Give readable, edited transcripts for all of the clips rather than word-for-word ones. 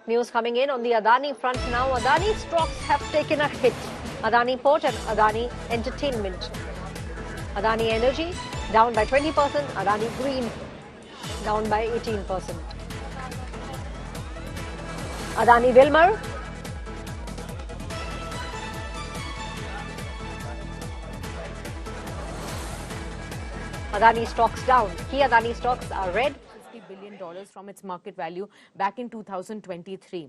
News coming in on the Adani front now. Adani stocks have taken a hit. Adani Port and Adani Entertainment. Adani Energy down by 20%. Adani Green down by 18%. Adani Wilmar Adani stocks down. Key Adani stocks are red. $50 billion from its market value back in 2023.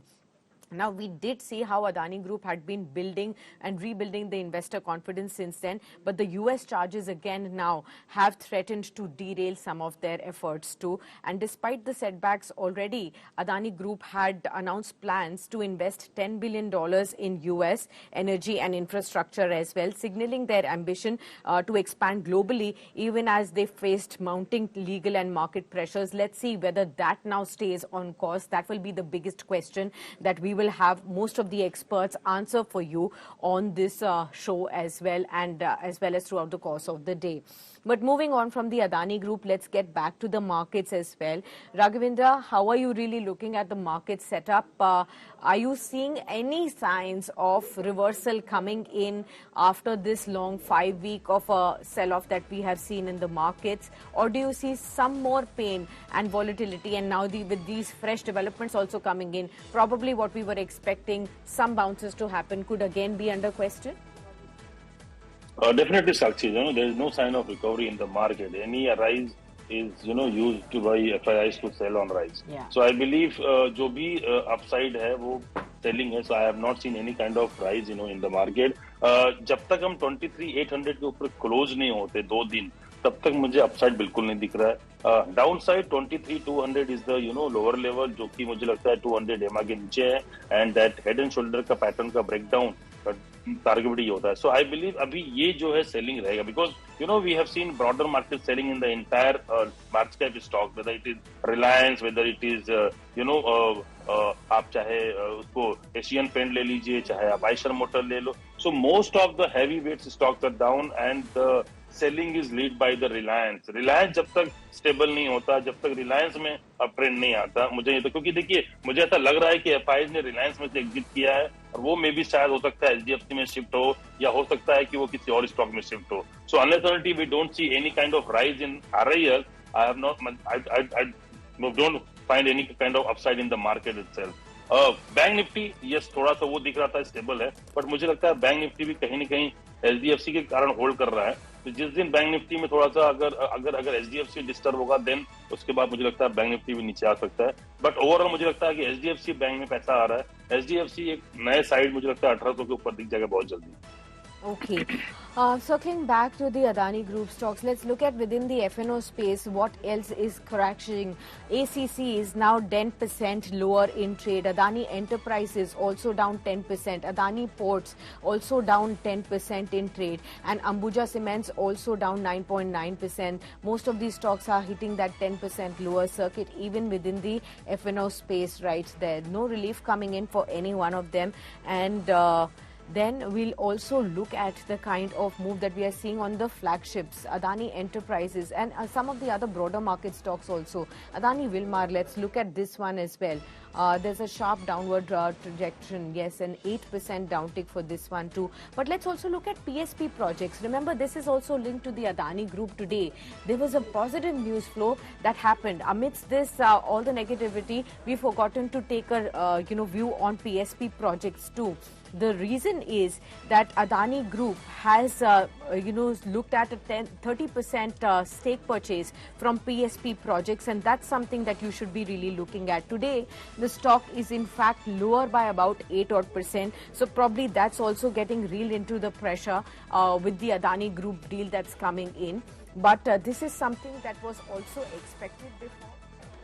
Now, we did see how Adani Group had been building and rebuilding the investor confidence since then, but the US charges again now have threatened to derail some of their efforts too. And despite the setbacks already, Adani Group had announced plans to invest $10 billion in US energy and infrastructure as well, signaling their ambition to expand globally, even as they faced mounting legal and market pressures. Let's see whether that now stays on course. That will be the biggest question that we will have most of the experts answer for you on this show as well, and as well as throughout the course of the day. But moving on from the Adani Group, let's get back to the markets as well. Raghavendra, how are you really looking at the market setup? Are you seeing any signs of reversal coming in after this long 5-week of a sell-off that we have seen in the markets? Or do you see some more pain and volatility, and now with these fresh developments also coming in, probably what we were expecting, some bounces to happen, could again be under question? Definitely, Sakshi. There is no sign of recovery in the market. Any rise is, used to by FIIs to sell on rise. Yeah. So I believe, जो भी upside है वो selling है. So I have not seen any kind of rise, in the market. जब तक हम 23,800 के ऊपर close नहीं होते 2 दिन, तब तक मुझे अपसाइड बिल्कुल नहीं दिख रहा है. Down side 23,200 is the lower level, जो कि मुझे लगता है 200 एमआ के नीचे है, and that head and shoulder का पैटर्न का ब्रेकडाउन टारगेट ही होता है. सो आई बिलीव अभी ये जो है सेलिंग रहेगा, because we have seen broader market selling in the entire market cap stock, whether it is Reliance, whether it is आप चाहे उसको एशियन पेंट ले लीजिए, चाहे आप आइशर मोटर ले लो. So most of the heavy weights stocks are down and the selling is lead by the Reliance. Reliance जब तक स्टेबल नहीं होता, जब तक रिलायंस में अप ट्रेंड नहीं आता, मुझे ये तो, क्योंकि देखिए मुझे ऐसा लग रहा है कि एफआईज ने रिलायंस में से एग्जिट किया है, और वो मे भी शायद हो सकता है एचडीएफसी में शिफ्ट हो, या हो सकता है कि वो किसी और स्टॉक में शिफ्ट हो. So unless we don't see any kind of rise in RIL, I have not, I don't find any kind of upside in the market itself. Bank Nifty yes थोड़ा सा वो दिख रहा था स्टेबल है, but मुझे लगता है बैंक निफ्टी भी कहीं ना कहीं एचडीएफसी के कारण होल्ड कर रहा है. तो जिस दिन बैंक निफ्टी में थोड़ा सा अगर एचडीएफसी डिस्टर्ब होगा, देन उसके बाद मुझे लगता है बैंक निफ्टी भी नीचे आ सकता है. बट ओवरऑल मुझे लगता है कि एचडीएफसी बैंक में पैसा आ रहा है. एचडीएफसी एक नए साइड मुझे लगता है 1800 के ऊपर दिख जाएगा बहुत जल्दी. Okay. Circling back to the Adani Group stocks, let's look at within the F&O space what else is crashing. ACC is now 10% lower in trade. Adani Enterprises also down 10%. Adani Ports also down 10% in trade. And Ambuja Cements also down 9.9%. Most of these stocks are hitting that 10% lower circuit, even within the F&O space right there. No relief coming in for any one of them. And then we'll also look at the kind of move that we are seeing on the flagships, Adani Enterprises, and some of the other broader market stocks also. Adani Wilmar, let's look at this one as well. There's a sharp downward trajectory, yes, an 8% downtick for this one too. But let's also look at PSP projects. Remember, this is also linked to the Adani Group today. There was a positive news flow that happened. Amidst this, all the negativity, we've forgotten to take a view on PSP projects too. The reason is that Adani Group has, looked at a 30% stake purchase from PSP projects, and that's something that you should be really looking at. Today, the stock is in fact lower by about 8%. So probably that's also getting reeled into the pressure with the Adani Group deal that's coming in. But this is something that was also expected before.